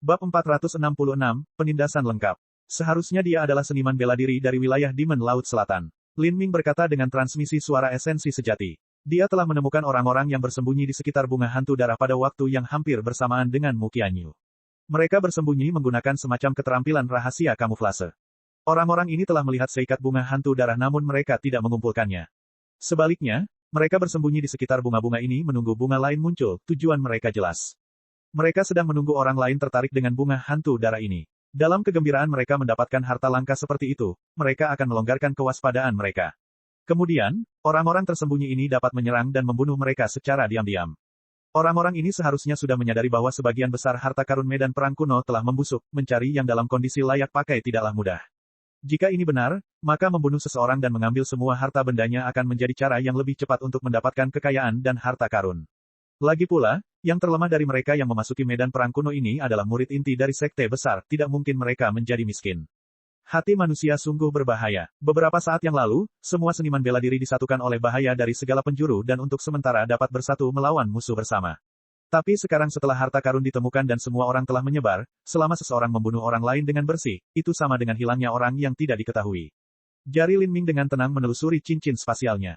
Bab 466, Penindasan Lengkap. Seharusnya dia adalah seniman bela diri dari wilayah Demon Laut Selatan. Lin Ming berkata dengan transmisi suara esensi sejati. Dia telah menemukan orang-orang yang bersembunyi di sekitar bunga hantu darah pada waktu yang hampir bersamaan dengan Mu Qianyu. Mereka bersembunyi menggunakan semacam keterampilan rahasia kamuflase. Orang-orang ini telah melihat seikat bunga hantu darah namun mereka tidak mengumpulkannya. Sebaliknya, mereka bersembunyi di sekitar bunga-bunga ini menunggu bunga lain muncul, tujuan mereka jelas. Mereka sedang menunggu orang lain tertarik dengan bunga hantu darah ini. Dalam kegembiraan mereka mendapatkan harta langka seperti itu, mereka akan melonggarkan kewaspadaan mereka. Kemudian, orang-orang tersembunyi ini dapat menyerang dan membunuh mereka secara diam-diam. Orang-orang ini seharusnya sudah menyadari bahwa sebagian besar harta karun medan perang kuno telah membusuk, mencari yang dalam kondisi layak pakai tidaklah mudah. Jika ini benar, maka membunuh seseorang dan mengambil semua harta bendanya akan menjadi cara yang lebih cepat untuk mendapatkan kekayaan dan harta karun. Lagi pula, yang terlemah dari mereka yang memasuki medan perang kuno ini adalah murid inti dari sekte besar, tidak mungkin mereka menjadi miskin. Hati manusia sungguh berbahaya. Beberapa saat yang lalu, semua seniman bela diri disatukan oleh bahaya dari segala penjuru dan untuk sementara dapat bersatu melawan musuh bersama. Tapi sekarang setelah harta karun ditemukan dan semua orang telah menyebar, selama seseorang membunuh orang lain dengan bersih, itu sama dengan hilangnya orang yang tidak diketahui. Jari Lin Ming dengan tenang menelusuri cincin spasialnya.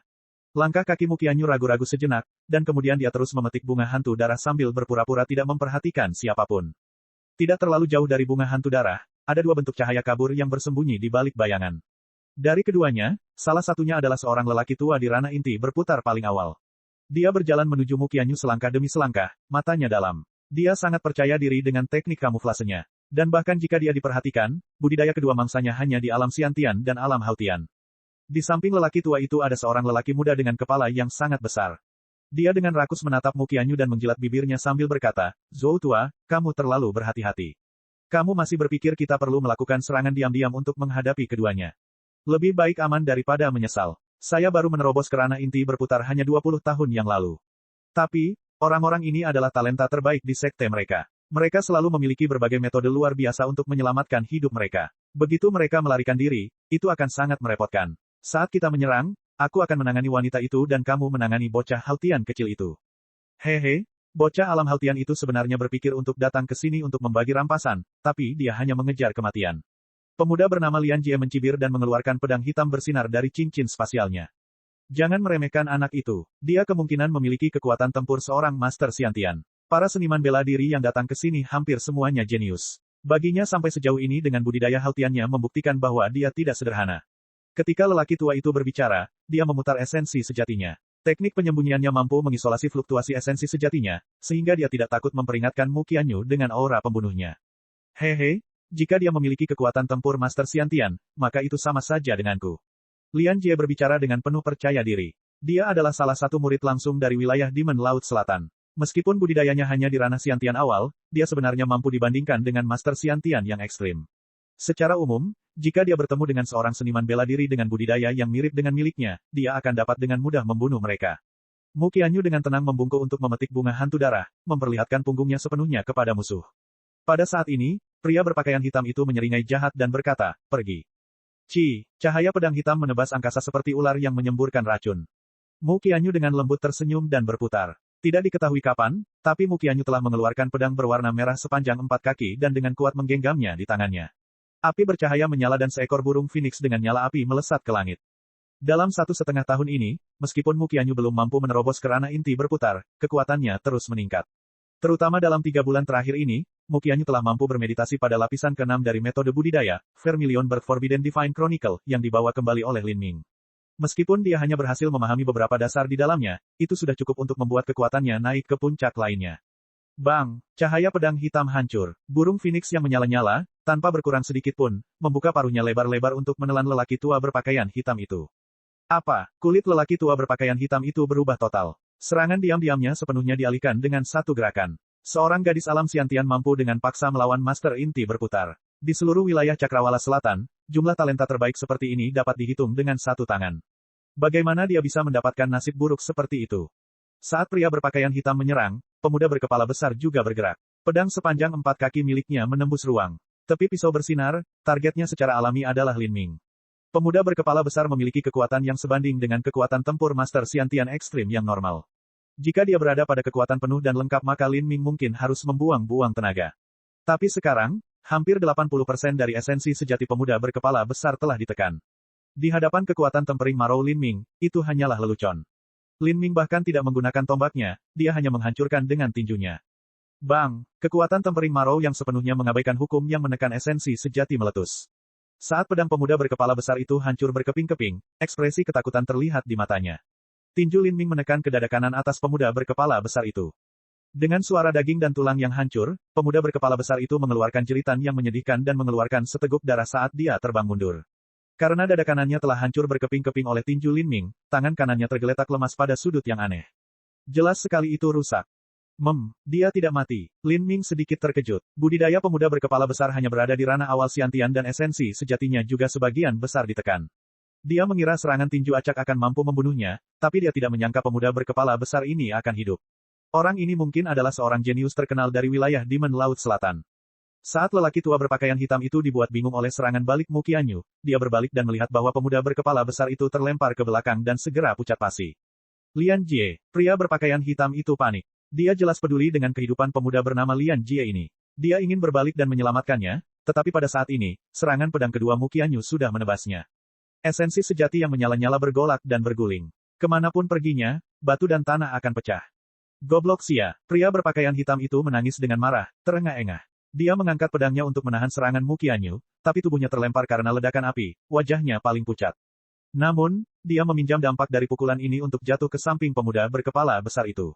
Langkah kaki Mu Qianyu ragu-ragu sejenak, dan kemudian dia terus memetik bunga hantu darah sambil berpura-pura tidak memperhatikan siapapun. Tidak terlalu jauh dari bunga hantu darah, ada dua bentuk cahaya kabur yang bersembunyi di balik bayangan. Dari keduanya, salah satunya adalah seorang lelaki tua di ranah inti berputar paling awal. Dia berjalan menuju Mu Qianyu selangkah demi selangkah, matanya dalam. Dia sangat percaya diri dengan teknik kamuflasenya. Dan bahkan jika dia diperhatikan, budidaya kedua mangsanya hanya di alam Xiantian dan alam Hautian. Di samping lelaki tua itu ada seorang lelaki muda dengan kepala yang sangat besar. Dia dengan rakus menatap Mu Qianyu dan menjilat bibirnya sambil berkata, "Zhou tua, kamu terlalu berhati-hati. Kamu masih berpikir kita perlu melakukan serangan diam-diam untuk menghadapi keduanya. Lebih baik aman daripada menyesal. Saya baru menerobos ke ranah inti berputar hanya 20 tahun yang lalu. Tapi, orang-orang ini adalah talenta terbaik di sekte mereka. Mereka selalu memiliki berbagai metode luar biasa untuk menyelamatkan hidup mereka. Begitu mereka melarikan diri, itu akan sangat merepotkan. Saat kita menyerang, aku akan menangani wanita itu dan kamu menangani bocah Hautian kecil itu." Hehe, bocah alam Hautian itu sebenarnya berpikir untuk datang ke sini untuk membagi rampasan, tapi dia hanya mengejar kematian. Pemuda bernama Lian Jie mencibir dan mengeluarkan pedang hitam bersinar dari cincin spasialnya. Jangan meremehkan anak itu. Dia kemungkinan memiliki kekuatan tempur seorang Master Xiantian. Para seniman bela diri yang datang ke sini hampir semuanya jenius. Baginya sampai sejauh ini dengan budidaya Hautiannya membuktikan bahwa dia tidak sederhana. Ketika lelaki tua itu berbicara, dia memutar esensi sejatinya. Teknik penyembunyiannya mampu mengisolasi fluktuasi esensi sejatinya, sehingga dia tidak takut memperingatkan Mu Qianyu dengan aura pembunuhnya. Hehe, jika dia memiliki kekuatan tempur Master Xiantian, maka itu sama saja denganku. Lian Jie berbicara dengan penuh percaya diri. Dia adalah salah satu murid langsung dari wilayah Demon Laut Selatan. Meskipun budidayanya hanya di ranah Xiantian awal, dia sebenarnya mampu dibandingkan dengan Master Xiantian yang ekstrim. Secara umum, jika dia bertemu dengan seorang seniman bela diri dengan budidaya yang mirip dengan miliknya, dia akan dapat dengan mudah membunuh mereka. Mu Qianyu dengan tenang membungkuk untuk memetik bunga hantu darah, memperlihatkan punggungnya sepenuhnya kepada musuh. Pada saat ini, pria berpakaian hitam itu menyeringai jahat dan berkata, "Pergi." Cahaya pedang hitam menebas angkasa seperti ular yang menyemburkan racun. Mu Qianyu dengan lembut tersenyum dan berputar. Tidak diketahui kapan, tapi Mu Qianyu telah mengeluarkan pedang berwarna merah sepanjang 4 kaki dan dengan kuat menggenggamnya di tangannya. Api bercahaya menyala dan seekor burung phoenix dengan nyala api melesat ke langit. Dalam 1,5 tahun ini, meskipun Mu Qianyu belum mampu menerobos ke ranah inti berputar, kekuatannya terus meningkat. Terutama dalam 3 bulan terakhir ini, Mu Qianyu telah mampu bermeditasi pada lapisan ke-6 dari metode budidaya, Vermilion Birth Forbidden Divine Chronicle, yang dibawa kembali oleh Lin Ming. Meskipun dia hanya berhasil memahami beberapa dasar di dalamnya, itu sudah cukup untuk membuat kekuatannya naik ke puncak lainnya. Bang! Cahaya pedang hitam hancur. Burung phoenix yang menyala-nyala, tanpa berkurang sedikit pun, membuka paruhnya lebar-lebar untuk menelan lelaki tua berpakaian hitam itu. Apa? Kulit lelaki tua berpakaian hitam itu berubah total. Serangan diam-diamnya sepenuhnya dialihkan dengan satu gerakan. Seorang gadis alam Xiantian mampu dengan paksa melawan Master Inti berputar. Di seluruh wilayah Cakrawala Selatan, jumlah talenta terbaik seperti ini dapat dihitung dengan satu tangan. Bagaimana dia bisa mendapatkan nasib buruk seperti itu? Saat pria berpakaian hitam menyerang, pemuda berkepala besar juga bergerak. Pedang sepanjang 4 kaki miliknya menembus ruang. Tepi pisau bersinar, targetnya secara alami adalah Lin Ming. Pemuda berkepala besar memiliki kekuatan yang sebanding dengan kekuatan tempur Master Xiantian ekstrim yang normal. Jika dia berada pada kekuatan penuh dan lengkap maka Lin Ming mungkin harus membuang-buang tenaga. Tapi sekarang, hampir 80% dari esensi sejati pemuda berkepala besar telah ditekan. Di hadapan kekuatan tempering marau Lin Ming, itu hanyalah lelucon. Lin Ming bahkan tidak menggunakan tombaknya, dia hanya menghancurkan dengan tinjunya. Bang! Kekuatan tempering marau yang sepenuhnya mengabaikan hukum yang menekan esensi sejati meletus. Saat pedang pemuda berkepala besar itu hancur berkeping-keping, ekspresi ketakutan terlihat di matanya. Tinju Lin Ming menekan ke dada kanan atas pemuda berkepala besar itu. Dengan suara daging dan tulang yang hancur, pemuda berkepala besar itu mengeluarkan jeritan yang menyedihkan dan mengeluarkan seteguk darah saat dia terbang mundur. Karena dada kanannya telah hancur berkeping-keping oleh tinju Lin Ming, tangan kanannya tergeletak lemas pada sudut yang aneh. Jelas sekali itu rusak. Dia tidak mati. Lin Ming sedikit terkejut. Budidaya pemuda berkepala besar hanya berada di ranah awal Xiantian dan esensi sejatinya juga sebagian besar ditekan. Dia mengira serangan tinju acak akan mampu membunuhnya, tapi dia tidak menyangka pemuda berkepala besar ini akan hidup. Orang ini mungkin adalah seorang jenius terkenal dari wilayah Demon Laut Selatan. Saat lelaki tua berpakaian hitam itu dibuat bingung oleh serangan balik Mu Qianyu, dia berbalik dan melihat bahwa pemuda berkepala besar itu terlempar ke belakang dan segera pucat pasi. Lian Jie, pria berpakaian hitam itu panik. Dia jelas peduli dengan kehidupan pemuda bernama Lian Jie ini. Dia ingin berbalik dan menyelamatkannya, tetapi pada saat ini, serangan pedang kedua Mu Qianyu sudah menebasnya. Esensi sejati yang menyala-nyala bergolak dan berguling. Kemanapun perginya, batu dan tanah akan pecah. Goblok sia, pria berpakaian hitam itu menangis dengan marah, terengah-engah. Dia mengangkat pedangnya untuk menahan serangan Mu Qianyu, tapi tubuhnya terlempar karena ledakan api, wajahnya paling pucat. Namun, dia meminjam dampak dari pukulan ini untuk jatuh ke samping pemuda berkepala besar itu.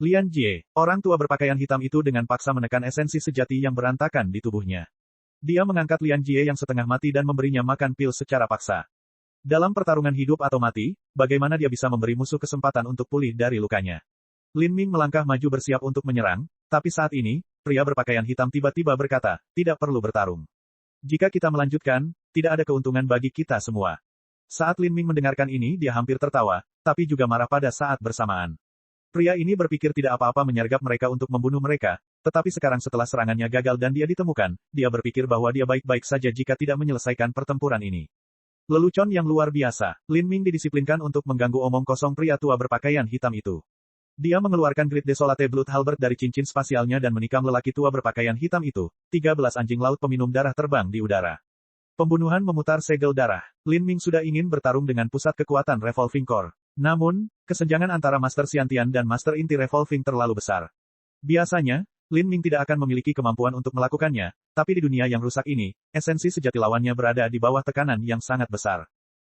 Lian Jie, orang tua berpakaian hitam itu dengan paksa menekan esensi sejati yang berantakan di tubuhnya. Dia mengangkat Lian Jie yang setengah mati dan memberinya makan pil secara paksa. Dalam pertarungan hidup atau mati, bagaimana dia bisa memberi musuh kesempatan untuk pulih dari lukanya? Lin Ming melangkah maju bersiap untuk menyerang, tapi saat ini, pria berpakaian hitam tiba-tiba berkata, tidak perlu bertarung. Jika kita melanjutkan, tidak ada keuntungan bagi kita semua. Saat Lin Ming mendengarkan ini dia hampir tertawa, tapi juga marah pada saat bersamaan. Pria ini berpikir tidak apa-apa menyergap mereka untuk membunuh mereka, tetapi sekarang setelah serangannya gagal dan dia ditemukan, dia berpikir bahwa dia baik-baik saja jika tidak menyelesaikan pertempuran ini. Lelucon yang luar biasa, Lin Ming didisiplinkan untuk mengganggu omong kosong pria tua berpakaian hitam itu. Dia mengeluarkan Grid Desolate Blood Halberd dari cincin spasialnya dan menikam lelaki tua berpakaian hitam itu. 13 anjing laut peminum darah terbang di udara. Pembunuhan memutar segel darah. Lin Ming sudah ingin bertarung dengan pusat kekuatan Revolving Core. Namun, kesenjangan antara Master Xiantian dan Master Inti Revolving terlalu besar. Biasanya, Lin Ming tidak akan memiliki kemampuan untuk melakukannya, tapi di dunia yang rusak ini, esensi sejati lawannya berada di bawah tekanan yang sangat besar.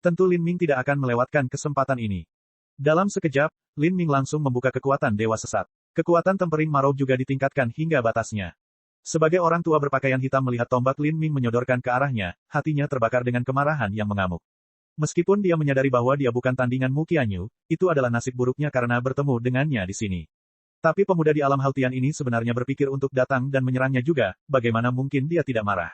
Tentu Lin Ming tidak akan melewatkan kesempatan ini. Dalam sekejap, Lin Ming langsung membuka kekuatan Dewa Sesat. Kekuatan tempering marau juga ditingkatkan hingga batasnya. Sebagai orang tua berpakaian hitam melihat tombak Lin Ming menyodorkan ke arahnya, hatinya terbakar dengan kemarahan yang mengamuk. Meskipun dia menyadari bahwa dia bukan tandingan Mu Qianyu, itu adalah nasib buruknya karena bertemu dengannya di sini. Tapi pemuda di alam Haltian ini sebenarnya berpikir untuk datang dan menyerangnya juga, bagaimana mungkin dia tidak marah.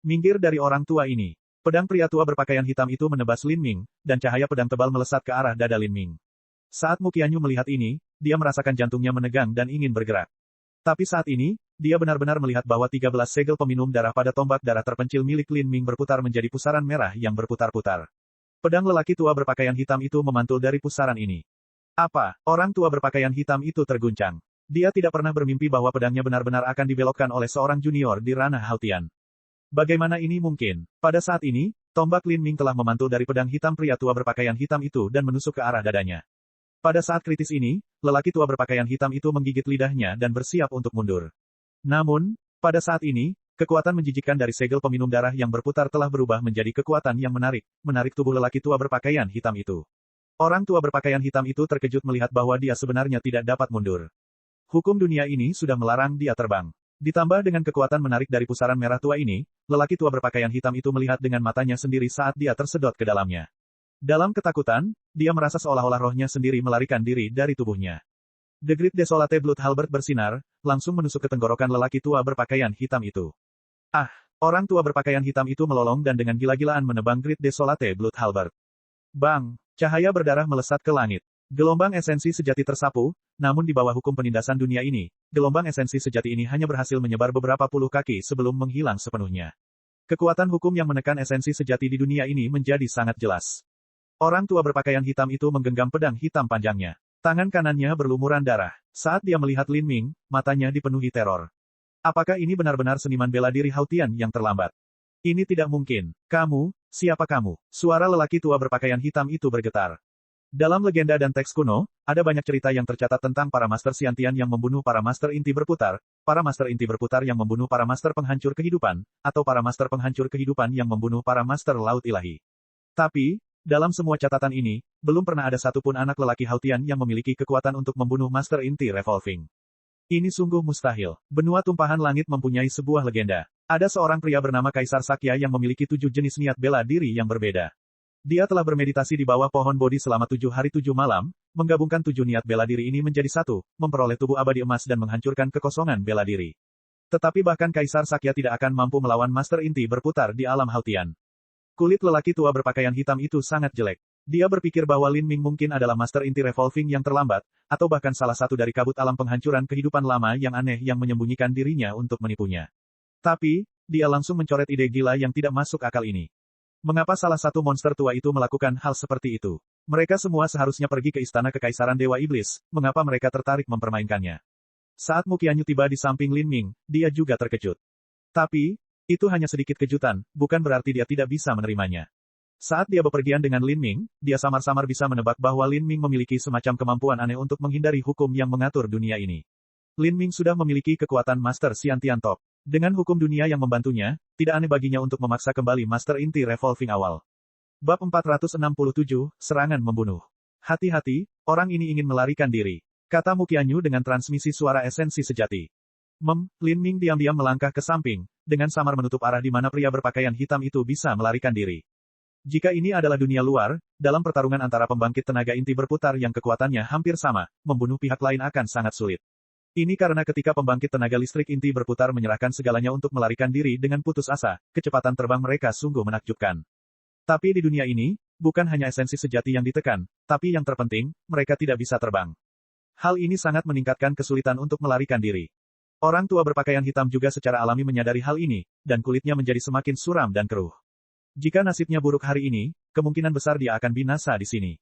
Minggir dari orang tua ini. Pedang pria tua berpakaian hitam itu menebas Lin Ming, dan cahaya pedang tebal melesat ke arah dada Lin Ming. Saat Mu Qianyu melihat ini, dia merasakan jantungnya menegang dan ingin bergerak. Tapi saat ini, dia benar-benar melihat bahwa 13 segel peminum darah pada tombak darah terpencil milik Lin Ming berputar menjadi pusaran merah yang berputar-putar. Pedang lelaki tua berpakaian hitam itu memantul dari pusaran ini. Apa? Orang tua berpakaian hitam itu terguncang. Dia tidak pernah bermimpi bahwa pedangnya benar-benar akan dibelokkan oleh seorang junior di ranah Haltian. Bagaimana ini mungkin? Pada saat ini, tombak Lin Ming telah memantul dari pedang hitam pria tua berpakaian hitam itu dan menusuk ke arah dadanya. Pada saat kritis ini, lelaki tua berpakaian hitam itu menggigit lidahnya dan bersiap untuk mundur. Namun, pada saat ini, kekuatan menjijikkan dari segel peminum darah yang berputar telah berubah menjadi kekuatan yang menarik tubuh lelaki tua berpakaian hitam itu. Orang tua berpakaian hitam itu terkejut melihat bahwa dia sebenarnya tidak dapat mundur. Hukum dunia ini sudah melarang dia terbang. Ditambah dengan kekuatan menarik dari pusaran merah tua ini, lelaki tua berpakaian hitam itu melihat dengan matanya sendiri saat dia tersedot ke dalamnya. Dalam ketakutan, dia merasa seolah-olah rohnya sendiri melarikan diri dari tubuhnya. The Great Desolate Blood Halberd bersinar, langsung menusuk ke tenggorokan lelaki tua berpakaian hitam itu. Ah! Orang tua berpakaian hitam itu melolong dan dengan gila-gilaan menebang Great Desolate Blood Halberd. Bang! Cahaya berdarah melesat ke langit. Gelombang esensi sejati tersapu, namun di bawah hukum penindasan dunia ini, gelombang esensi sejati ini hanya berhasil menyebar beberapa puluh kaki sebelum menghilang sepenuhnya. Kekuatan hukum yang menekan esensi sejati di dunia ini menjadi sangat jelas. Orang tua berpakaian hitam itu menggenggam pedang hitam panjangnya. Tangan kanannya berlumuran darah. Saat dia melihat Lin Ming, matanya dipenuhi teror. Apakah ini benar-benar seniman bela diri Hautian yang terlambat? Ini tidak mungkin. Kamu, siapa kamu? Suara lelaki tua berpakaian hitam itu bergetar. Dalam legenda dan teks kuno, ada banyak cerita yang tercatat tentang para master Xiantian yang membunuh para master inti berputar, para master inti berputar yang membunuh para master penghancur kehidupan, atau para master penghancur kehidupan yang membunuh para master laut ilahi. Tapi, dalam semua catatan ini, belum pernah ada satupun anak lelaki Hautian yang memiliki kekuatan untuk membunuh master inti revolving. Ini sungguh mustahil. Benua tumpahan langit mempunyai sebuah legenda. Ada seorang pria bernama Kaisar Sakya yang memiliki 7 jenis niat bela diri yang berbeda. Dia telah bermeditasi di bawah pohon Bodhi selama 7 hari 7 malam, menggabungkan 7 niat bela diri ini menjadi satu, memperoleh tubuh abadi emas dan menghancurkan kekosongan bela diri. Tetapi bahkan Kaisar Sakya tidak akan mampu melawan master inti berputar di alam Hautian. Kulit lelaki tua berpakaian hitam itu sangat jelek. Dia berpikir bahwa Lin Ming mungkin adalah master inti revolving yang terlambat, atau bahkan salah satu dari kabut alam penghancuran kehidupan lama yang aneh yang menyembunyikan dirinya untuk menipunya. Tapi, dia langsung mencoret ide gila yang tidak masuk akal ini. Mengapa salah satu monster tua itu melakukan hal seperti itu? Mereka semua seharusnya pergi ke istana kekaisaran Dewa Iblis, mengapa mereka tertarik mempermainkannya? Saat Mu Qianyu tiba di samping Lin Ming, dia juga terkejut. Tapi, itu hanya sedikit kejutan, bukan berarti dia tidak bisa menerimanya. Saat dia bepergian dengan Lin Ming, dia samar-samar bisa menebak bahwa Lin Ming memiliki semacam kemampuan aneh untuk menghindari hukum yang mengatur dunia ini. Lin Ming sudah memiliki kekuatan Master Xiantian Top. Dengan hukum dunia yang membantunya, tidak aneh baginya untuk memaksa kembali Master Inti Revolving awal. Bab 467, Serangan Membunuh. Hati-hati, orang ini ingin melarikan diri, kata Mu Qianyu dengan transmisi suara esensi sejati. Lin Ming diam-diam melangkah ke samping, dengan samar menutup arah di mana pria berpakaian hitam itu bisa melarikan diri. Jika ini adalah dunia luar, dalam pertarungan antara pembangkit tenaga inti berputar yang kekuatannya hampir sama, membunuh pihak lain akan sangat sulit. Ini karena ketika pembangkit tenaga listrik inti berputar menyerahkan segalanya untuk melarikan diri dengan putus asa, kecepatan terbang mereka sungguh menakjubkan. Tapi di dunia ini, bukan hanya esensi sejati yang ditekan, tapi yang terpenting, mereka tidak bisa terbang. Hal ini sangat meningkatkan kesulitan untuk melarikan diri. Orang tua berpakaian hitam juga secara alami menyadari hal ini, dan kulitnya menjadi semakin suram dan keruh. Jika nasibnya buruk hari ini, kemungkinan besar dia akan binasa di sini.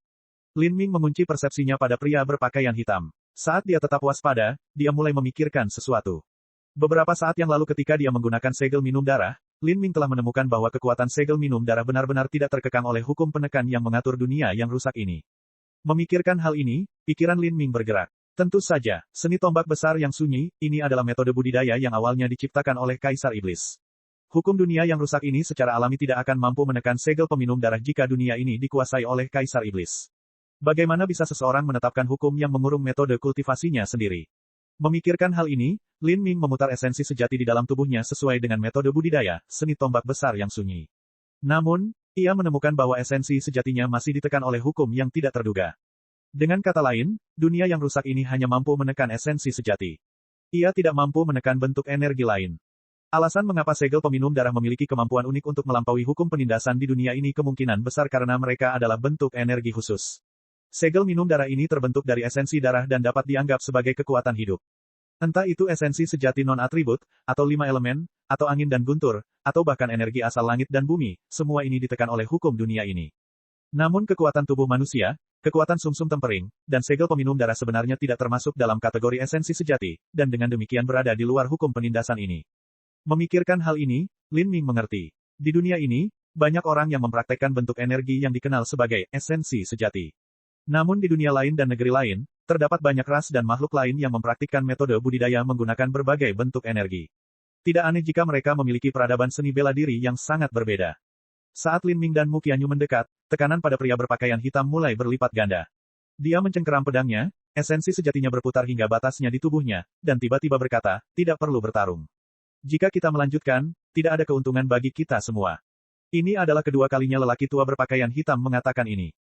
Lin Ming mengunci persepsinya pada pria berpakaian hitam. Saat dia tetap waspada, dia mulai memikirkan sesuatu. Beberapa saat yang lalu ketika dia menggunakan segel minum darah, Lin Ming telah menemukan bahwa kekuatan segel minum darah benar-benar tidak terkekang oleh hukum penekan yang mengatur dunia yang rusak ini. Memikirkan hal ini, pikiran Lin Ming bergerak. Tentu saja, seni tombak besar yang sunyi, ini adalah metode budidaya yang awalnya diciptakan oleh Kaisar Iblis. Hukum dunia yang rusak ini secara alami tidak akan mampu menekan segel peminum darah jika dunia ini dikuasai oleh Kaisar Iblis. Bagaimana bisa seseorang menetapkan hukum yang mengurung metode kultivasinya sendiri? Memikirkan hal ini, Lin Ming memutar esensi sejati di dalam tubuhnya sesuai dengan metode budidaya, seni tombak besar yang sunyi. Namun, ia menemukan bahwa esensi sejatinya masih ditekan oleh hukum yang tidak terduga. Dengan kata lain, dunia yang rusak ini hanya mampu menekan esensi sejati. Ia tidak mampu menekan bentuk energi lain. Alasan mengapa segel peminum darah memiliki kemampuan unik untuk melampaui hukum penindasan di dunia ini kemungkinan besar karena mereka adalah bentuk energi khusus. Segel minum darah ini terbentuk dari esensi darah dan dapat dianggap sebagai kekuatan hidup. Entah itu esensi sejati non-atribut, atau 5 elemen, atau angin dan guntur, atau bahkan energi asal langit dan bumi, semua ini ditekan oleh hukum dunia ini. Namun kekuatan tubuh manusia, kekuatan sumsum tempering, dan segel peminum darah sebenarnya tidak termasuk dalam kategori esensi sejati, dan dengan demikian berada di luar hukum penindasan ini. Memikirkan hal ini, Lin Ming mengerti. Di dunia ini, banyak orang yang mempraktekkan bentuk energi yang dikenal sebagai esensi sejati. Namun di dunia lain dan negeri lain, terdapat banyak ras dan makhluk lain yang mempraktikkan metode budidaya menggunakan berbagai bentuk energi. Tidak aneh jika mereka memiliki peradaban seni bela diri yang sangat berbeda. Saat Lin Ming dan Mu Qianyu mendekat, tekanan pada pria berpakaian hitam mulai berlipat ganda. Dia mencengkeram pedangnya, esensi sejatinya berputar hingga batasnya di tubuhnya, dan tiba-tiba berkata, tidak perlu bertarung. Jika kita melanjutkan, tidak ada keuntungan bagi kita semua. Ini adalah kedua kalinya lelaki tua berpakaian hitam mengatakan ini.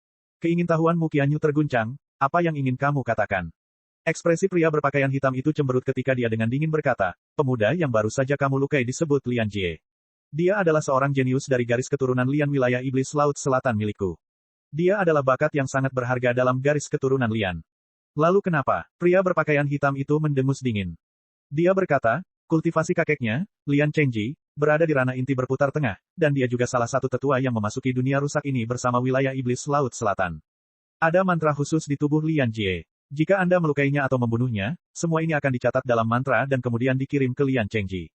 Keingintahuan Mu Qianyu terguncang, apa yang ingin kamu katakan? Ekspresi pria berpakaian hitam itu cemberut ketika dia dengan dingin berkata, pemuda yang baru saja kamu lukai disebut Lian Jie. Dia adalah seorang jenius dari garis keturunan Lian wilayah iblis laut selatan milikku. Dia adalah bakat yang sangat berharga dalam garis keturunan Lian. Lalu kenapa? Pria berpakaian hitam itu mendengus dingin. Dia berkata, kultivasi kakeknya, Lian Chengji, berada di ranah inti berputar tengah, dan dia juga salah satu tetua yang memasuki dunia rusak ini bersama wilayah iblis laut selatan. Ada mantra khusus di tubuh Lian Jie. Jika Anda melukainya atau membunuhnya, semua ini akan dicatat dalam mantra dan kemudian dikirim ke Lian Chengji.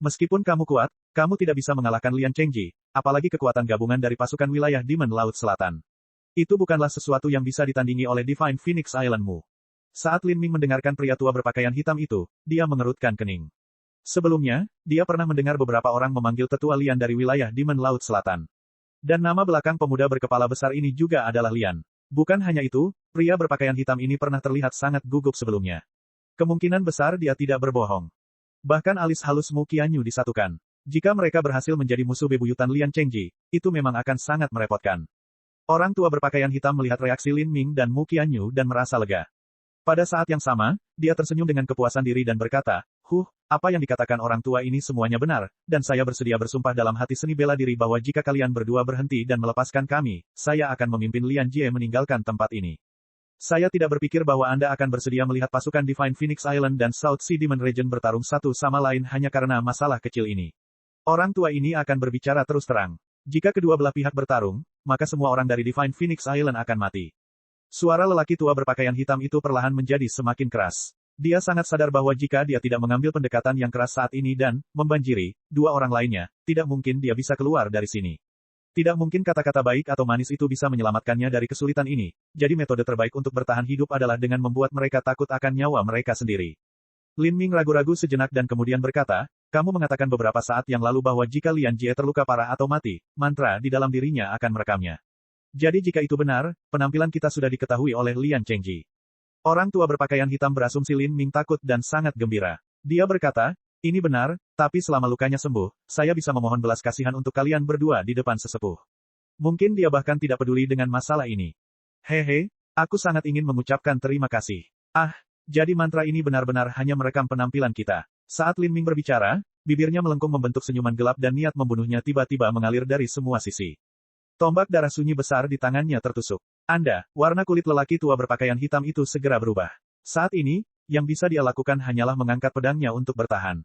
Meskipun kamu kuat, kamu tidak bisa mengalahkan Lian Chengji, apalagi kekuatan gabungan dari pasukan wilayah Demon Laut Selatan. Itu bukanlah sesuatu yang bisa ditandingi oleh Divine Phoenix Islandmu. Saat Lin Ming mendengarkan pria tua berpakaian hitam itu, dia mengerutkan kening. Sebelumnya, dia pernah mendengar beberapa orang memanggil tetua Lian dari wilayah Demon Laut Selatan. Dan nama belakang pemuda berkepala besar ini juga adalah Lian. Bukan hanya itu, pria berpakaian hitam ini pernah terlihat sangat gugup sebelumnya. Kemungkinan besar dia tidak berbohong. Bahkan alis halus Mu Qianyu disatukan. Jika mereka berhasil menjadi musuh bebuyutan Lian Chengji, itu memang akan sangat merepotkan. Orang tua berpakaian hitam melihat reaksi Lin Ming dan Mu Qianyu dan merasa lega. Pada saat yang sama, dia tersenyum dengan kepuasan diri dan berkata, apa yang dikatakan orang tua ini semuanya benar, dan saya bersedia bersumpah dalam hati seni bela diri bahwa jika kalian berdua berhenti dan melepaskan kami, saya akan memimpin Lian Jie meninggalkan tempat ini. Saya tidak berpikir bahwa Anda akan bersedia melihat pasukan Divine Phoenix Island dan South Sea Demon Region bertarung satu sama lain hanya karena masalah kecil ini. Orang tua ini akan berbicara terus terang. Jika kedua belah pihak bertarung, maka semua orang dari Divine Phoenix Island akan mati. Suara lelaki tua berpakaian hitam itu perlahan menjadi semakin keras. Dia sangat sadar bahwa jika dia tidak mengambil pendekatan yang keras saat ini dan membanjiri dua orang lainnya, tidak mungkin dia bisa keluar dari sini. Tidak mungkin kata-kata baik atau manis itu bisa menyelamatkannya dari kesulitan ini, jadi metode terbaik untuk bertahan hidup adalah dengan membuat mereka takut akan nyawa mereka sendiri. Lin Ming ragu-ragu sejenak dan kemudian berkata, kamu mengatakan beberapa saat yang lalu bahwa jika Lian Jie terluka parah atau mati, mantra di dalam dirinya akan merekamnya. Jadi jika itu benar, penampilan kita sudah diketahui oleh Lian Chengji. Orang tua berpakaian hitam berasumsi Lin Ming takut dan sangat gembira. Dia berkata, ini benar, tapi selama lukanya sembuh, saya bisa memohon belas kasihan untuk kalian berdua di depan sesepuh. Mungkin dia bahkan tidak peduli dengan masalah ini. Hehe, aku sangat ingin mengucapkan terima kasih. Jadi mantra ini benar-benar hanya merekam penampilan kita. Saat Lin Ming berbicara, bibirnya melengkung membentuk senyuman gelap dan niat membunuhnya tiba-tiba mengalir dari semua sisi. Tombak darah sunyi besar di tangannya tertusuk. Warna kulit lelaki tua berpakaian hitam itu segera berubah. Saat ini, yang bisa dia lakukan hanyalah mengangkat pedangnya untuk bertahan.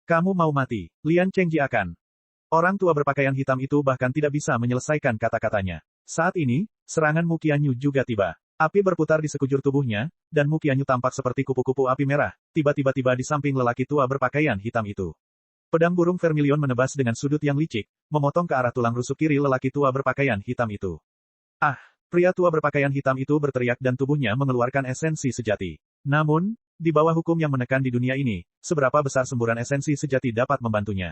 Kamu mau mati, Lian Chengji akan. Orang tua berpakaian hitam itu bahkan tidak bisa menyelesaikan kata-katanya. Saat ini, serangan Mu Qianyu juga tiba. Api berputar di sekujur tubuhnya, dan Mu Qianyu tampak seperti kupu-kupu api merah, tiba-tiba tiba di samping lelaki tua berpakaian hitam itu. Pedang burung vermilion menebas dengan sudut yang licik, memotong ke arah tulang rusuk kiri lelaki tua berpakaian hitam itu. Pria tua berpakaian hitam itu berteriak dan tubuhnya mengeluarkan esensi sejati. Namun, di bawah hukum yang menekan di dunia ini, seberapa besar semburan esensi sejati dapat membantunya?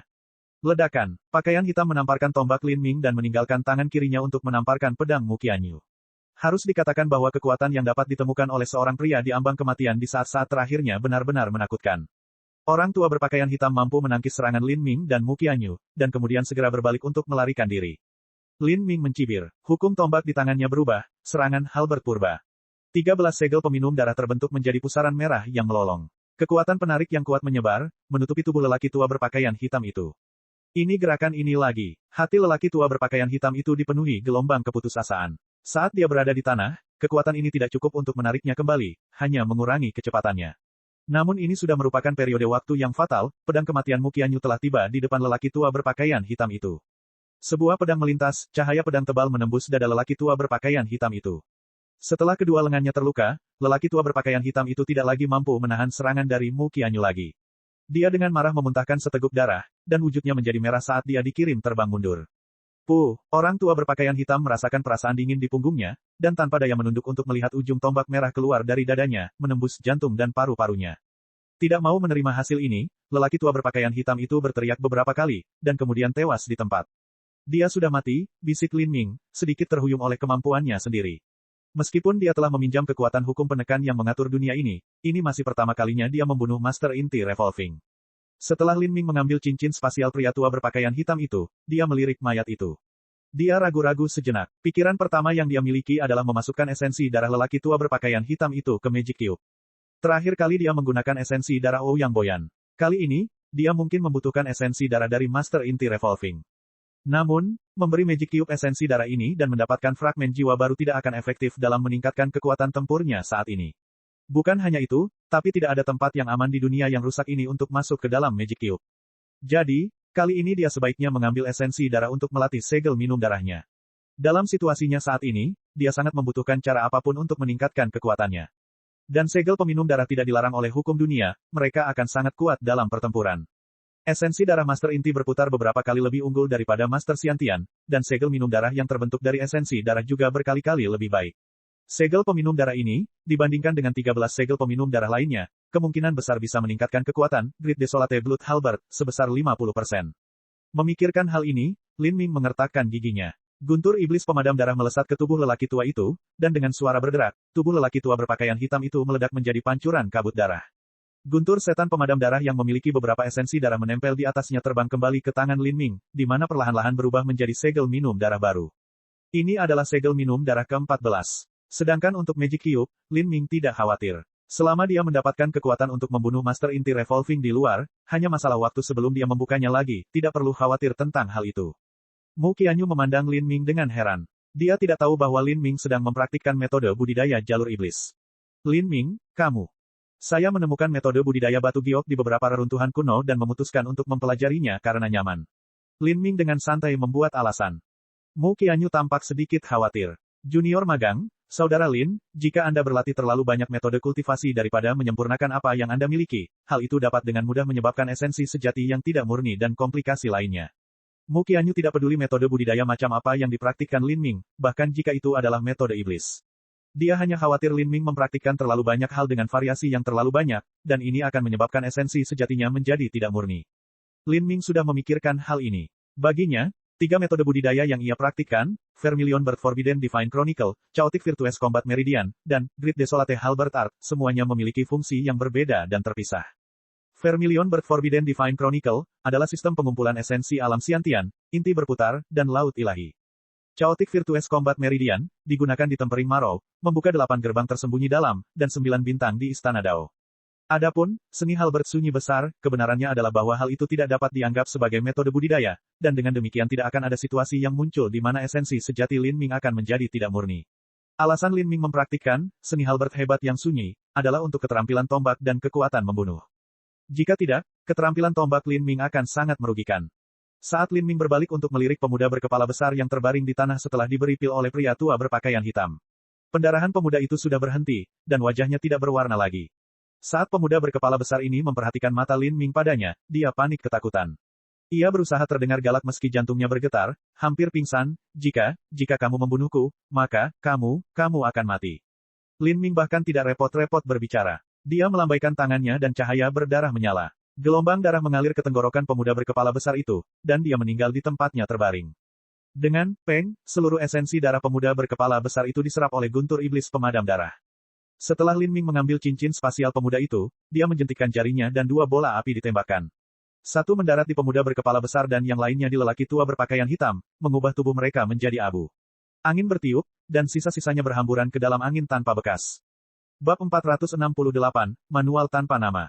Ledakan, pakaian hitam menamparkan tombak Lin Ming dan meninggalkan tangan kirinya untuk menamparkan pedang Mu Qianyu. Harus dikatakan bahwa kekuatan yang dapat ditemukan oleh seorang pria di ambang kematian di saat-saat terakhirnya benar-benar menakutkan. Orang tua berpakaian hitam mampu menangkis serangan Lin Ming dan Mu Qianyu, dan kemudian segera berbalik untuk melarikan diri. Lin Ming mencibir. Hukum tombak di tangannya berubah, serangan Halberd Purba. 13 segel peminum darah terbentuk menjadi pusaran merah yang melolong. Kekuatan penarik yang kuat menyebar, menutupi tubuh lelaki tua berpakaian hitam itu. Ini gerakan ini lagi. Hati lelaki tua berpakaian hitam itu dipenuhi gelombang keputusasaan. Saat dia berada di tanah, kekuatan ini tidak cukup untuk menariknya kembali, hanya mengurangi kecepatannya. Namun ini sudah merupakan periode waktu yang fatal, pedang kematian Mu Qianyu telah tiba di depan lelaki tua berpakaian hitam itu. Sebuah pedang melintas, cahaya pedang tebal menembus dada lelaki tua berpakaian hitam itu. Setelah kedua lengannya terluka, lelaki tua berpakaian hitam itu tidak lagi mampu menahan serangan dari Mu Qianyu lagi. Dia dengan marah memuntahkan seteguk darah, dan wujudnya menjadi merah saat dia dikirim terbang mundur. Orang tua berpakaian hitam merasakan perasaan dingin di punggungnya, dan tanpa daya menunduk untuk melihat ujung tombak merah keluar dari dadanya, menembus jantung dan paru-parunya. Tidak mau menerima hasil ini, lelaki tua berpakaian hitam itu berteriak beberapa kali, dan kemudian tewas di tempat. Dia sudah mati, bisik Lin Ming, sedikit terhuyung oleh kemampuannya sendiri. Meskipun dia telah meminjam kekuatan hukum penekan yang mengatur dunia ini masih pertama kalinya dia membunuh Master Inti Revolving. Setelah Lin Ming mengambil cincin spasial pria tua berpakaian hitam itu, dia melirik mayat itu. Dia ragu-ragu sejenak. Pikiran pertama yang dia miliki adalah memasukkan esensi darah lelaki tua berpakaian hitam itu ke Magic Cube. Terakhir kali dia menggunakan esensi darah Ouyang Boyan. Kali ini, dia mungkin membutuhkan esensi darah dari Master Inti Revolving. Namun, memberi Magic Cube esensi darah ini dan mendapatkan fragmen jiwa baru tidak akan efektif dalam meningkatkan kekuatan tempurnya saat ini. Bukan hanya itu, tapi tidak ada tempat yang aman di dunia yang rusak ini untuk masuk ke dalam Magic Cube. Jadi, kali ini dia sebaiknya mengambil esensi darah untuk melatih segel minum darahnya. Dalam situasinya saat ini, dia sangat membutuhkan cara apapun untuk meningkatkan kekuatannya. Dan segel peminum darah tidak dilarang oleh hukum dunia, mereka akan sangat kuat dalam pertempuran. Esensi darah Master Inti berputar beberapa kali lebih unggul daripada Master Xiantian, dan segel minum darah yang terbentuk dari esensi darah juga berkali-kali lebih baik. Segel peminum darah ini, dibandingkan dengan 13 segel peminum darah lainnya, kemungkinan besar bisa meningkatkan kekuatan Great Desolate Blood Halberd sebesar 50%. Memikirkan hal ini, Lin Ming mengertakkan giginya. Guntur iblis pemadam darah melesat ke tubuh lelaki tua itu, dan dengan suara berderak, tubuh lelaki tua berpakaian hitam itu meledak menjadi pancuran kabut darah. Guntur setan pemadam darah yang memiliki beberapa esensi darah menempel di atasnya terbang kembali ke tangan Lin Ming, di mana perlahan-lahan berubah menjadi segel minum darah baru. Ini adalah segel minum darah ke-14. Sedangkan untuk Magic Cube, Lin Ming tidak khawatir. Selama dia mendapatkan kekuatan untuk membunuh Master Inti Revolving di luar, hanya masalah waktu sebelum dia membukanya lagi, tidak perlu khawatir tentang hal itu. Mu Qianyu memandang Lin Ming dengan heran. Dia tidak tahu bahwa Lin Ming sedang mempraktikkan metode budidaya jalur iblis. Lin Ming, kamu. Saya menemukan metode budidaya batu giok di beberapa reruntuhan kuno dan memutuskan untuk mempelajarinya karena nyaman. Lin Ming dengan santai membuat alasan. Mu Qianyu tampak sedikit khawatir. Junior magang, Saudara Lin, jika Anda berlatih terlalu banyak metode kultivasi daripada menyempurnakan apa yang Anda miliki, hal itu dapat dengan mudah menyebabkan esensi sejati yang tidak murni dan komplikasi lainnya. Mu Qianyu tidak peduli metode budidaya macam apa yang dipraktikkan Lin Ming, bahkan jika itu adalah metode iblis. Dia hanya khawatir Lin Ming mempraktikkan terlalu banyak hal dengan variasi yang terlalu banyak, dan ini akan menyebabkan esensi sejatinya menjadi tidak murni. Lin Ming sudah memikirkan hal ini. Baginya, 3 metode budidaya yang ia praktikkan, Vermilion Bird Forbidden Divine Chronicle, Chaotic Virtuous Combat Meridian, dan Great Desolate Halberd Art, semuanya memiliki fungsi yang berbeda dan terpisah. Vermilion Bird Forbidden Divine Chronicle adalah sistem pengumpulan esensi alam Xiantian, inti berputar, dan laut ilahi. Chaotic Virtuous Combat Meridian, digunakan di Tempering Marrow, membuka 8 gerbang tersembunyi dalam, dan 9 bintang di Istana Dao. Adapun, seni Halberd sunyi besar, kebenarannya adalah bahwa hal itu tidak dapat dianggap sebagai metode budidaya, dan dengan demikian tidak akan ada situasi yang muncul di mana esensi sejati Lin Ming akan menjadi tidak murni. Alasan Lin Ming mempraktikkan, seni Halberd hebat yang sunyi, adalah untuk keterampilan tombak dan kekuatan membunuh. Jika tidak, keterampilan tombak Lin Ming akan sangat merugikan. Saat Lin Ming berbalik untuk melirik pemuda berkepala besar yang terbaring di tanah setelah diberi pil oleh pria tua berpakaian hitam. Pendarahan pemuda itu sudah berhenti, dan wajahnya tidak berwarna lagi. Saat pemuda berkepala besar ini memperhatikan mata Lin Ming padanya, dia panik ketakutan. Ia berusaha terdengar galak meski jantungnya bergetar, hampir pingsan, jika kamu membunuhku, maka, kamu akan mati. Lin Ming bahkan tidak repot-repot berbicara. Dia melambaikan tangannya dan cahaya berdarah menyala. Gelombang darah mengalir ke tenggorokan pemuda berkepala besar itu, dan dia meninggal di tempatnya terbaring. Dengan peng, seluruh esensi darah pemuda berkepala besar itu diserap oleh guntur iblis pemadam darah. Setelah Lin Ming mengambil cincin spasial pemuda itu, dia menjentikkan jarinya dan 2 bola api ditembakkan. Satu mendarat di pemuda berkepala besar dan yang lainnya di lelaki tua berpakaian hitam, mengubah tubuh mereka menjadi abu. Angin bertiup, dan sisa-sisanya berhamburan ke dalam angin tanpa bekas. Bab 468, Manual Tanpa Nama.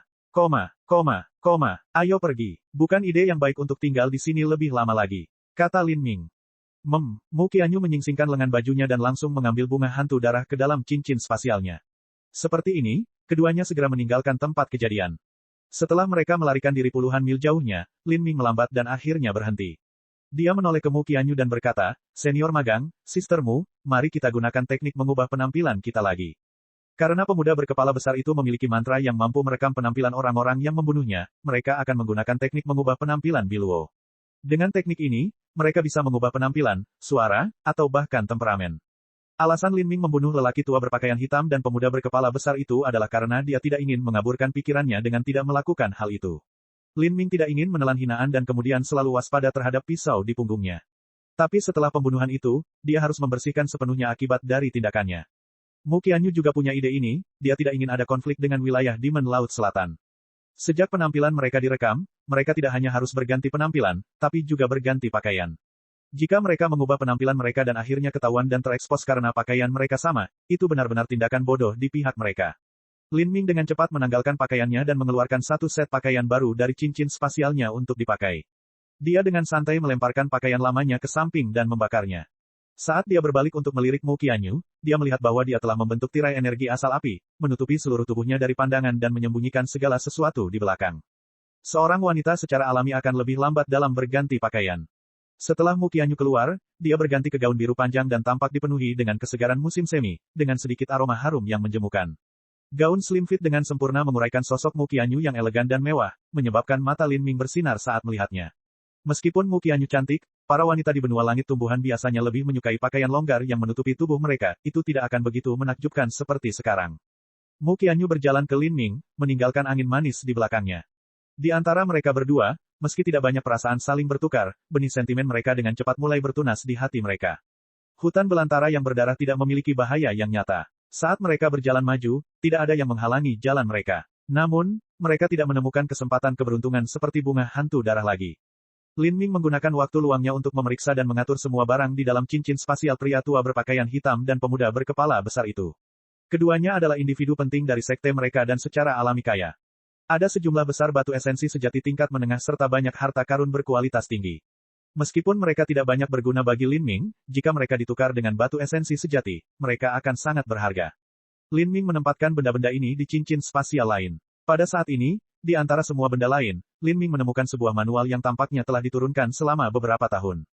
Ayo pergi. Bukan ide yang baik untuk tinggal di sini lebih lama lagi. Kata Lin Ming. Mu Qianyu menyingsingkan lengan bajunya dan langsung mengambil bunga hantu darah ke dalam cincin spasialnya. Seperti ini, keduanya segera meninggalkan tempat kejadian. Setelah mereka melarikan diri puluhan mil jauhnya, Lin Ming melambat dan akhirnya berhenti. Dia menoleh ke Mu Qianyu dan berkata, Senior magang, Sistermu, mari kita gunakan teknik mengubah penampilan kita lagi. Karena pemuda berkepala besar itu memiliki mantra yang mampu merekam penampilan orang-orang yang membunuhnya, mereka akan menggunakan teknik mengubah penampilan Biluo. Dengan teknik ini, mereka bisa mengubah penampilan, suara, atau bahkan temperamen. Alasan Lin Ming membunuh lelaki tua berpakaian hitam dan pemuda berkepala besar itu adalah karena dia tidak ingin mengaburkan pikirannya dengan tidak melakukan hal itu. Lin Ming tidak ingin menelan hinaan dan kemudian selalu waspada terhadap pisau di punggungnya. Tapi setelah pembunuhan itu, dia harus membersihkan sepenuhnya akibat dari tindakannya. Mu Qianyu juga punya ide ini, dia tidak ingin ada konflik dengan wilayah Demon Laut Selatan. Sejak penampilan mereka direkam, mereka tidak hanya harus berganti penampilan, tapi juga berganti pakaian. Jika mereka mengubah penampilan mereka dan akhirnya ketahuan dan terekspos karena pakaian mereka sama, itu benar-benar tindakan bodoh di pihak mereka. Lin Ming dengan cepat menanggalkan pakaiannya dan mengeluarkan satu set pakaian baru dari cincin spasialnya untuk dipakai. Dia dengan santai melemparkan pakaian lamanya ke samping dan membakarnya. Saat dia berbalik untuk melirik Mu Qianyu, dia melihat bahwa dia telah membentuk tirai energi asal api, menutupi seluruh tubuhnya dari pandangan dan menyembunyikan segala sesuatu di belakang. Seorang wanita secara alami akan lebih lambat dalam berganti pakaian. Setelah Mu Qianyu keluar, dia berganti ke gaun biru panjang dan tampak dipenuhi dengan kesegaran musim semi, dengan sedikit aroma harum yang menjemukan. Gaun slim fit dengan sempurna menguraikan sosok Mu Qianyu yang elegan dan mewah, menyebabkan mata Lin Ming bersinar saat melihatnya. Meskipun Mu Qianyu cantik, para wanita di benua langit tumbuhan biasanya lebih menyukai pakaian longgar yang menutupi tubuh mereka, itu tidak akan begitu menakjubkan seperti sekarang. Mu Qianyu berjalan ke Lin Ming, meninggalkan angin manis di belakangnya. Di antara mereka berdua, meski tidak banyak perasaan saling bertukar, benih sentimen mereka dengan cepat mulai bertunas di hati mereka. Hutan belantara yang berdarah tidak memiliki bahaya yang nyata. Saat mereka berjalan maju, tidak ada yang menghalangi jalan mereka. Namun, mereka tidak menemukan kesempatan keberuntungan seperti bunga hantu darah lagi. Lin Ming menggunakan waktu luangnya untuk memeriksa dan mengatur semua barang di dalam cincin spasial pria tua berpakaian hitam dan pemuda berkepala besar itu. Keduanya adalah individu penting dari sekte mereka dan secara alami kaya. Ada sejumlah besar batu esensi sejati tingkat menengah serta banyak harta karun berkualitas tinggi. Meskipun mereka tidak banyak berguna bagi Lin Ming, jika mereka ditukar dengan batu esensi sejati, mereka akan sangat berharga. Lin Ming menempatkan benda-benda ini di cincin spasial lain. Pada saat ini, di antara semua benda lain, Lin Ming menemukan sebuah manual yang tampaknya telah diturunkan selama beberapa tahun.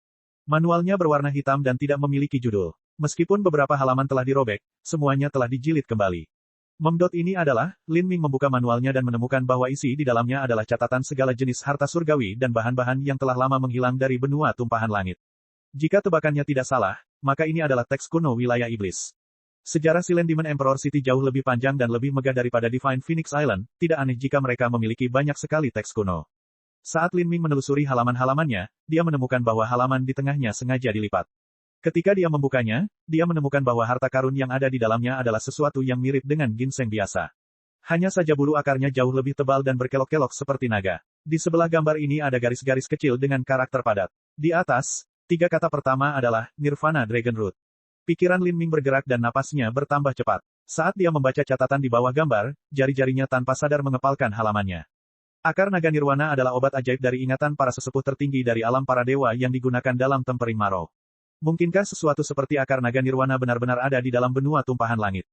Manualnya berwarna hitam dan tidak memiliki judul. Meskipun beberapa halaman telah dirobek, semuanya telah dijilid kembali. Memdot ini adalah, Lin Ming membuka manualnya dan menemukan bahwa isi di dalamnya adalah catatan segala jenis harta surgawi dan bahan-bahan yang telah lama menghilang dari benua tumpahan langit. Jika tebakannya tidak salah, maka ini adalah teks kuno wilayah iblis. Sejarah Silent Demon Emperor City jauh lebih panjang dan lebih megah daripada Divine Phoenix Island, tidak aneh jika mereka memiliki banyak sekali teks kuno. Saat Lin Ming menelusuri halaman-halamannya, dia menemukan bahwa halaman di tengahnya sengaja dilipat. Ketika dia membukanya, dia menemukan bahwa harta karun yang ada di dalamnya adalah sesuatu yang mirip dengan ginseng biasa. Hanya saja bulu akarnya jauh lebih tebal dan berkelok-kelok seperti naga. Di sebelah gambar ini ada garis-garis kecil dengan karakter padat. Di atas, 3 kata pertama adalah Nirvana Dragon Root. Pikiran Lin Ming bergerak dan napasnya bertambah cepat. Saat dia membaca catatan di bawah gambar, jari-jarinya tanpa sadar mengepalkan halamannya. Akar naga nirwana adalah obat ajaib dari ingatan para sesepuh tertinggi dari alam para dewa yang digunakan dalam tempering Maro. Mungkinkah sesuatu seperti akar naga nirwana benar-benar ada di dalam benua tumpahan langit?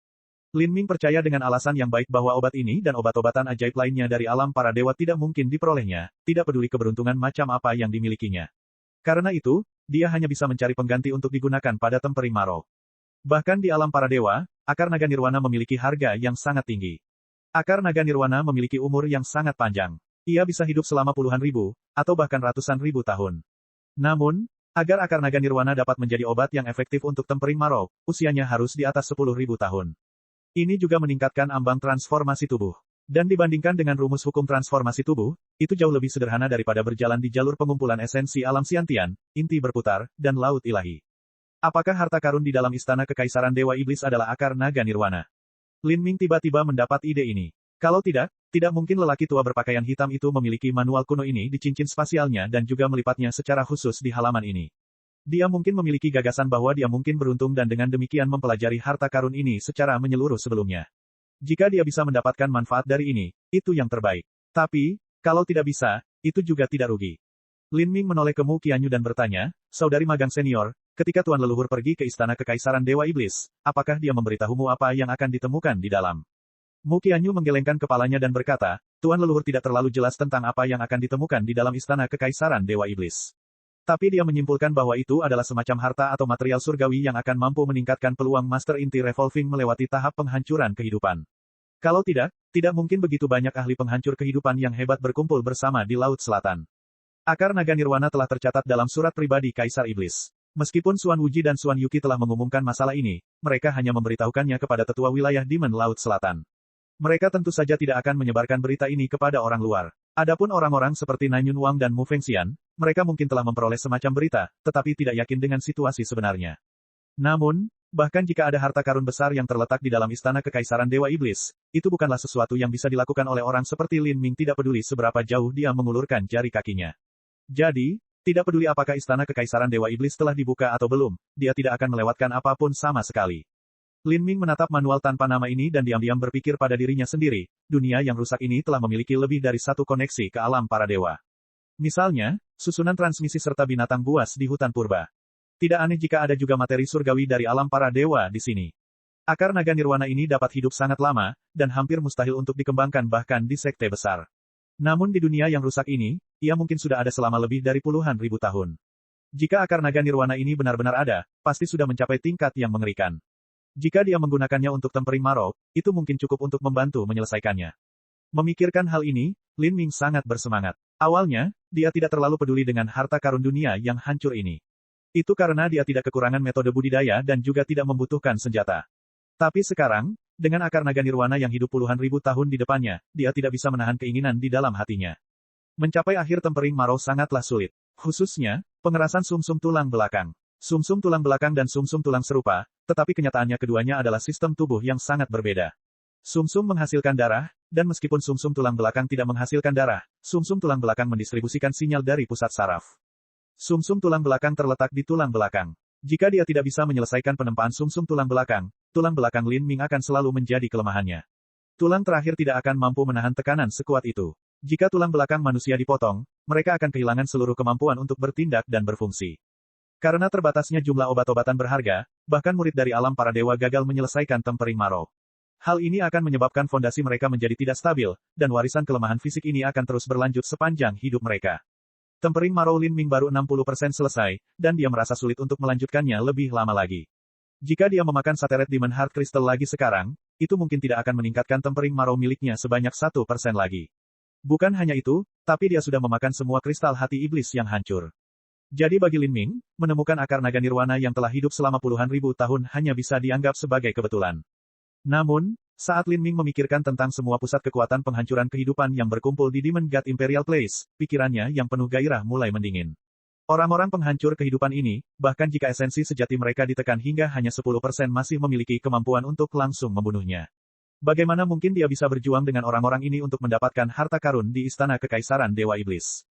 Lin Ming percaya dengan alasan yang baik bahwa obat ini dan obat-obatan ajaib lainnya dari alam para dewa tidak mungkin diperolehnya, tidak peduli keberuntungan macam apa yang dimilikinya. Karena itu, dia hanya bisa mencari pengganti untuk digunakan pada tempering Maro. Bahkan di alam para dewa, akar naga nirwana memiliki harga yang sangat tinggi. Akar naga nirwana memiliki umur yang sangat panjang. Ia bisa hidup selama puluhan ribu, atau bahkan ratusan ribu tahun. Namun, agar akar naga nirwana dapat menjadi obat yang efektif untuk tempering Maro, usianya harus di atas 10.000 tahun. Ini juga meningkatkan ambang transformasi tubuh. Dan dibandingkan dengan rumus hukum transformasi tubuh, itu jauh lebih sederhana daripada berjalan di jalur pengumpulan esensi alam Xiantian, inti berputar, dan laut ilahi. Apakah harta karun di dalam istana kekaisaran Dewa Iblis adalah akar naga nirwana? Lin Ming tiba-tiba mendapat ide ini. Kalau tidak mungkin lelaki tua berpakaian hitam itu memiliki manual kuno ini di cincin spasialnya dan juga melipatnya secara khusus di halaman ini. Dia mungkin memiliki gagasan bahwa dia mungkin beruntung dan dengan demikian mempelajari harta karun ini secara menyeluruh sebelumnya. Jika dia bisa mendapatkan manfaat dari ini, itu yang terbaik. Tapi, kalau tidak bisa, itu juga tidak rugi. Lin Ming menoleh ke Mu Qianyu dan bertanya, Saudari magang senior, ketika Tuan Leluhur pergi ke istana kekaisaran Dewa Iblis, apakah dia memberitahumu apa yang akan ditemukan di dalam? Mu Qianyu menggelengkan kepalanya dan berkata, Tuan Leluhur tidak terlalu jelas tentang apa yang akan ditemukan di dalam istana kekaisaran Dewa Iblis. Tapi dia menyimpulkan bahwa itu adalah semacam harta atau material surgawi yang akan mampu meningkatkan peluang Master Inti Revolving melewati tahap penghancuran kehidupan. Kalau tidak mungkin begitu banyak ahli penghancur kehidupan yang hebat berkumpul bersama di Laut Selatan. Akar naga nirwana telah tercatat dalam surat pribadi Kaisar Iblis. Meskipun Suan Wuji dan Suan Yuki telah mengumumkan masalah ini, mereka hanya memberitahukannya kepada tetua wilayah Demon Laut Selatan. Mereka tentu saja tidak akan menyebarkan berita ini kepada orang luar. Adapun orang-orang seperti Nanyun Wang dan Mu Fengxian, mereka mungkin telah memperoleh semacam berita, tetapi tidak yakin dengan situasi sebenarnya. Namun, bahkan jika ada harta karun besar yang terletak di dalam istana kekaisaran Dewa Iblis, itu bukanlah sesuatu yang bisa dilakukan oleh orang seperti Lin Ming tidak peduli seberapa jauh dia mengulurkan jari kakinya. Jadi, tidak peduli apakah istana kekaisaran Dewa Iblis telah dibuka atau belum, dia tidak akan melewatkan apapun sama sekali. Lin Ming menatap manual tanpa nama ini dan diam-diam berpikir pada dirinya sendiri, dunia yang rusak ini telah memiliki lebih dari satu koneksi ke alam para dewa. Misalnya, susunan transmisi serta binatang buas di hutan purba. Tidak aneh jika ada juga materi surgawi dari alam para dewa di sini. Akar naga nirwana ini dapat hidup sangat lama, dan hampir mustahil untuk dikembangkan bahkan di sekte besar. Namun di dunia yang rusak ini, ia mungkin sudah ada selama lebih dari puluhan ribu tahun. Jika akar naga nirwana ini benar-benar ada, pasti sudah mencapai tingkat yang mengerikan. Jika dia menggunakannya untuk tempering Marrow, itu mungkin cukup untuk membantu menyelesaikannya. Memikirkan hal ini, Lin Ming sangat bersemangat. Awalnya, dia tidak terlalu peduli dengan harta karun dunia yang hancur ini. Itu karena dia tidak kekurangan metode budidaya dan juga tidak membutuhkan senjata. Tapi sekarang, dengan akar naga nirwana yang hidup puluhan ribu tahun di depannya, dia tidak bisa menahan keinginan di dalam hatinya. Mencapai akhir tempering Marrow sangatlah sulit. Khususnya, pengerasan sumsum tulang belakang. Sumsum tulang belakang dan sumsum tulang serupa, tetapi kenyataannya keduanya adalah sistem tubuh yang sangat berbeda. Sumsum menghasilkan darah, dan meskipun sumsum tulang belakang tidak menghasilkan darah, sumsum tulang belakang mendistribusikan sinyal dari pusat saraf. Sumsum tulang belakang terletak di tulang belakang. Jika dia tidak bisa menyelesaikan penempaan sumsum tulang belakang Lin Ming akan selalu menjadi kelemahannya. Tulang terakhir tidak akan mampu menahan tekanan sekuat itu. Jika tulang belakang manusia dipotong, mereka akan kehilangan seluruh kemampuan untuk bertindak dan berfungsi. Karena terbatasnya jumlah obat-obatan berharga, bahkan murid dari alam para dewa gagal menyelesaikan tempering Marrow. Hal ini akan menyebabkan fondasi mereka menjadi tidak stabil, dan warisan kelemahan fisik ini akan terus berlanjut sepanjang hidup mereka. Tempering Marrow Lin Ming baru 60% selesai, dan dia merasa sulit untuk melanjutkannya lebih lama lagi. Jika dia memakan Sateret Demon Heart Crystal lagi sekarang, itu mungkin tidak akan meningkatkan tempering Marrow miliknya sebanyak 1% lagi. Bukan hanya itu, tapi dia sudah memakan semua kristal hati iblis yang hancur. Jadi bagi Lin Ming, menemukan akar naga nirwana yang telah hidup selama puluhan ribu tahun hanya bisa dianggap sebagai kebetulan. Namun, saat Lin Ming memikirkan tentang semua pusat kekuatan penghancuran kehidupan yang berkumpul di Demon God Imperial Place, pikirannya yang penuh gairah mulai mendingin. Orang-orang penghancur kehidupan ini, bahkan jika esensi sejati mereka ditekan hingga hanya 10% masih memiliki kemampuan untuk langsung membunuhnya. Bagaimana mungkin dia bisa berjuang dengan orang-orang ini untuk mendapatkan harta karun di Istana Kekaisaran Dewa Iblis?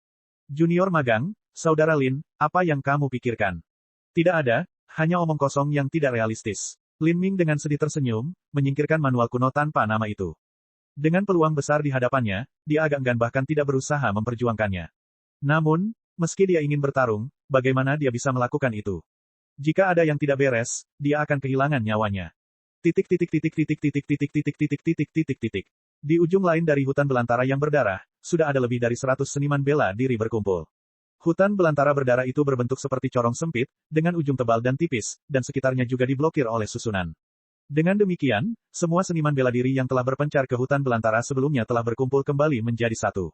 Junior magang, Saudara Lin, apa yang kamu pikirkan? Tidak ada, hanya omong kosong yang tidak realistis. Lin Ming dengan sedih tersenyum, menyingkirkan manual kuno tanpa nama itu. Dengan peluang besar di hadapannya, dia agak enggan bahkan tidak berusaha memperjuangkannya. Namun, meski dia ingin bertarung, bagaimana dia bisa melakukan itu? Jika ada yang tidak beres, dia akan kehilangan nyawanya. Di ujung lain dari hutan belantara yang berdarah, sudah ada lebih dari 100 seniman bela diri berkumpul. Hutan belantara berdarah itu berbentuk seperti corong sempit, dengan ujung tebal dan tipis, dan sekitarnya juga diblokir oleh susunan. Dengan demikian, semua seniman bela diri yang telah berpencar ke hutan belantara sebelumnya telah berkumpul kembali menjadi satu.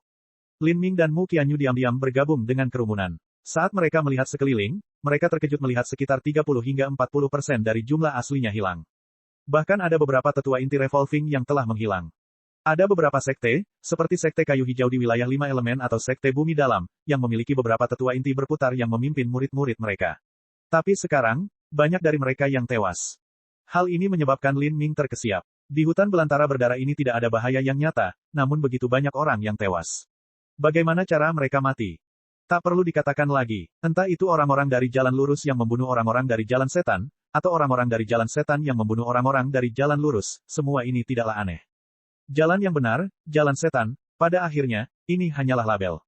Lin Ming dan Mu Qianyu diam-diam bergabung dengan kerumunan. Saat mereka melihat sekeliling, mereka terkejut melihat sekitar 30 hingga 40% dari jumlah aslinya hilang. Bahkan ada beberapa tetua inti revolving yang telah menghilang. Ada beberapa sekte, seperti Sekte Kayu Hijau di wilayah 5 elemen atau Sekte Bumi Dalam, yang memiliki beberapa tetua inti berputar yang memimpin murid-murid mereka. Tapi sekarang, banyak dari mereka yang tewas. Hal ini menyebabkan Lin Ming terkesiap. Di hutan belantara berdarah ini tidak ada bahaya yang nyata, namun begitu banyak orang yang tewas. Bagaimana cara mereka mati? Tak perlu dikatakan lagi, entah itu orang-orang dari jalan lurus yang membunuh orang-orang dari jalan setan, atau orang-orang dari jalan setan yang membunuh orang-orang dari jalan lurus, semua ini tidaklah aneh. Jalan yang benar, jalan setan, pada akhirnya, ini hanyalah label.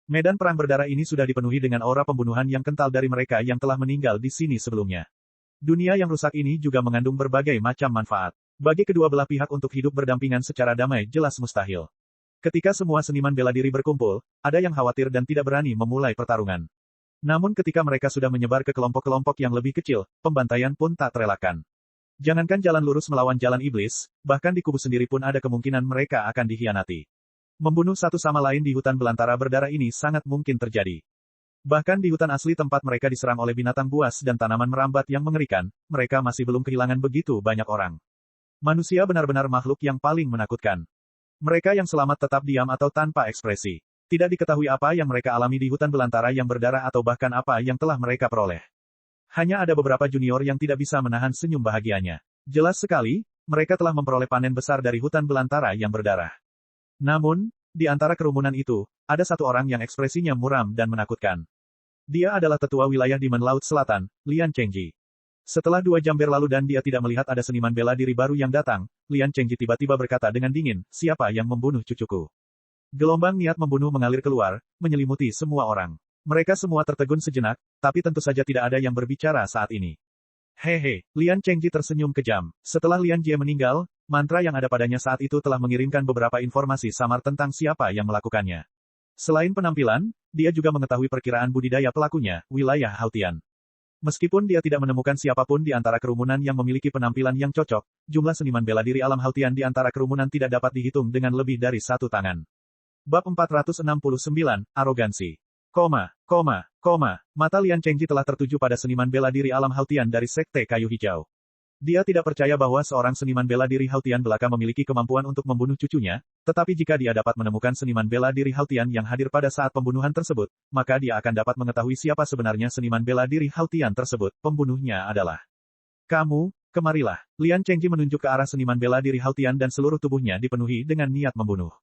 Medan perang berdarah ini sudah dipenuhi dengan aura pembunuhan yang kental dari mereka yang telah meninggal di sini sebelumnya. Dunia yang rusak ini juga mengandung berbagai macam manfaat. Bagi kedua belah pihak untuk hidup berdampingan secara damai jelas mustahil. Ketika semua seniman bela diri berkumpul, ada yang khawatir dan tidak berani memulai pertarungan. Namun ketika mereka sudah menyebar ke kelompok-kelompok yang lebih kecil, pembantaian pun tak terelakkan. Jangankan jalan lurus melawan jalan iblis, bahkan di kubu sendiri pun ada kemungkinan mereka akan dikhianati. Membunuh satu sama lain di hutan belantara berdarah ini sangat mungkin terjadi. Bahkan di hutan asli tempat mereka diserang oleh binatang buas dan tanaman merambat yang mengerikan, mereka masih belum kehilangan begitu banyak orang. Manusia benar-benar makhluk yang paling menakutkan. Mereka yang selamat tetap diam atau tanpa ekspresi. Tidak diketahui apa yang mereka alami di hutan belantara yang berdarah atau bahkan apa yang telah mereka peroleh. Hanya ada beberapa junior yang tidak bisa menahan senyum bahagianya. Jelas sekali, mereka telah memperoleh panen besar dari hutan belantara yang berdarah. Namun, di antara kerumunan itu, ada satu orang yang ekspresinya muram dan menakutkan. Dia adalah tetua wilayah Demon Laut Selatan, Lian Chengji. Setelah 2 jam berlalu dan dia tidak melihat ada seniman bela diri baru yang datang, Lian Chengji tiba-tiba berkata dengan dingin, siapa yang membunuh cucuku? Gelombang niat membunuh mengalir keluar, menyelimuti semua orang. Mereka semua tertegun sejenak, tapi tentu saja tidak ada yang berbicara saat ini. Hehe, Lian Chengji tersenyum kejam. Setelah Lian Jie meninggal, mantra yang ada padanya saat itu telah mengirimkan beberapa informasi samar tentang siapa yang melakukannya. Selain penampilan, dia juga mengetahui perkiraan budidaya pelakunya, wilayah Hautian. Meskipun dia tidak menemukan siapapun di antara kerumunan yang memiliki penampilan yang cocok, jumlah seniman bela diri alam Hautian di antara kerumunan tidak dapat dihitung dengan lebih dari satu tangan. Bab 469, Arogansi. Mata Lian Chengji telah tertuju pada seniman bela diri alam Hautian dari Sekte Kayu Hijau. Dia tidak percaya bahwa seorang seniman bela diri Hautian belaka memiliki kemampuan untuk membunuh cucunya, tetapi jika dia dapat menemukan seniman bela diri Hautian yang hadir pada saat pembunuhan tersebut, maka dia akan dapat mengetahui siapa sebenarnya seniman bela diri Hautian tersebut. Pembunuhnya adalah kamu. Kemarilah. Lian Chengji menunjuk ke arah seniman bela diri Hautian dan seluruh tubuhnya dipenuhi dengan niat membunuh.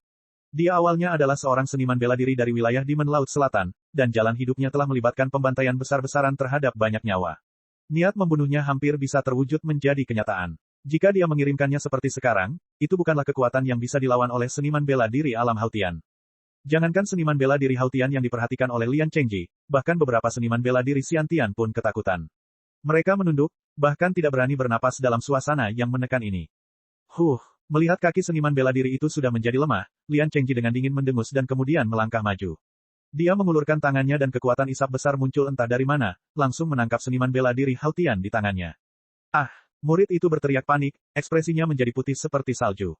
Dia awalnya adalah seorang seniman bela diri dari wilayah Demon Laut Selatan, dan jalan hidupnya telah melibatkan pembantaian besar-besaran terhadap banyak nyawa. Niat membunuhnya hampir bisa terwujud menjadi kenyataan. Jika dia mengirimkannya seperti sekarang, itu bukanlah kekuatan yang bisa dilawan oleh seniman bela diri alam Hautian. Jangankan seniman bela diri Hautian yang diperhatikan oleh Lian Chengji, bahkan beberapa seniman bela diri Xiantian pun ketakutan. Mereka menunduk, bahkan tidak berani bernapas dalam suasana yang menekan ini. Melihat kaki seniman bela diri itu sudah menjadi lemah, Lian Chengji dengan dingin mendengus dan kemudian melangkah maju. Dia mengulurkan tangannya dan kekuatan isap besar muncul entah dari mana, langsung menangkap seniman bela diri Hautian di tangannya. Murid itu berteriak panik, ekspresinya menjadi putih seperti salju.